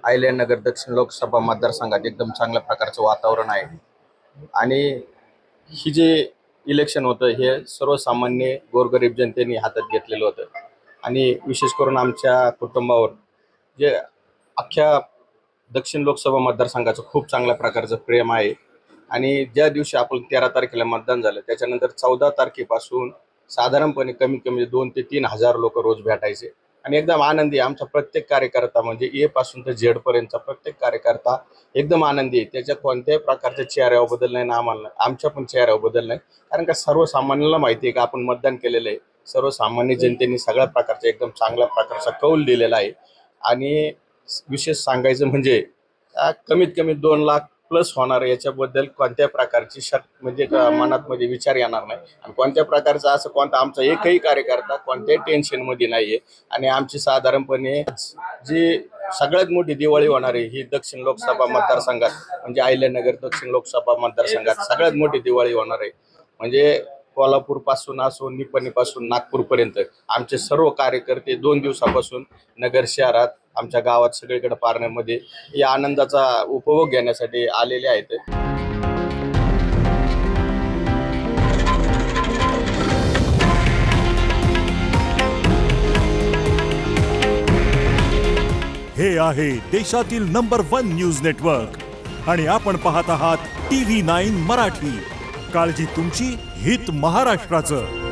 अहिल्यानगर दक्षिण लोकसभा मतदारसंघात एकदम चांगल्या प्रकारचं वातावरण आहे आणि ही जे इलेक्शन होतं हे सर्वसामान्य गोरगरीब जनतेने हातात घेतलेलं होतं आणि विशेष करून आमच्या कुटुंबावर जे अख्ख्या दक्षिण लोकसभा मतदारसंघाचं खूप चांगल्या प्रकारचं प्रेम आहे आणि ज्या दिवशी आपण 13 तारखेला मतदान झालं त्याच्यानंतर 14 तारखेपासून साधारणपणे कमीत कमी 2 ते 3 हजार लोक रोज भेटायचे आणि एकदम आनंदी आमचा प्रत्येक कार्यकर्ता म्हणजे ए पासून तर झेड पर्यंतचा प्रत्येक कार्यकर्ता एकदम आनंदी आहे। त्याच्या कोणत्याही प्रकारच्या चेहऱ्यावर बदल नाही ना आम्हाला आमच्या पण चेहऱ्यावर बदल नाही, कारण का सर्वसामान्याला माहिती आहे की आपण मतदान केलेलं आहे। सर्वसामान्य जनतेने सगळ्या प्रकारचा एकदम चांगल्या प्रकारचा कौल दिलेला आहे आणि विशेष सांगायचं म्हणजे कमीत कमी 2 लाख प्लस होणार याच्याबद्दल कोणत्या प्रकारची म्हणजे मनात मध्ये विचार येणार नाही आणि कोणत्या प्रकारचा असं कोणता आमचा एकही कार्यकर्ता कोणत्याही टेन्शन मध्ये नाहीये आणि आमची साधारणपणे जी सगळ्यात मोठी दिवाळी होणार आहे ही दक्षिण लोकसभा मतदारसंघात म्हणजे अहिल्यानगर दक्षिण लोकसभा मतदारसंघात सगळ्यात मोठी दिवाळी होणार आहे। म्हणजे कोल्हापूर पासून असो निपाणी पासून नागपूर पर्यंत आमचे सर्व कार्यकर्ते 2 दिवसापासून नगर शहरात आमच्या गावात सगळीकडे पारण्यामध्ये या आनंदाचा उपभोग घेण्यासाठी आलेले आहेत। हे आहे देशातील नंबर 1 न्यूज नेटवर्क आणि आपण पाहत आहात TV9 मराठी। काळजी तुमची, हित महाराष्ट्राचं।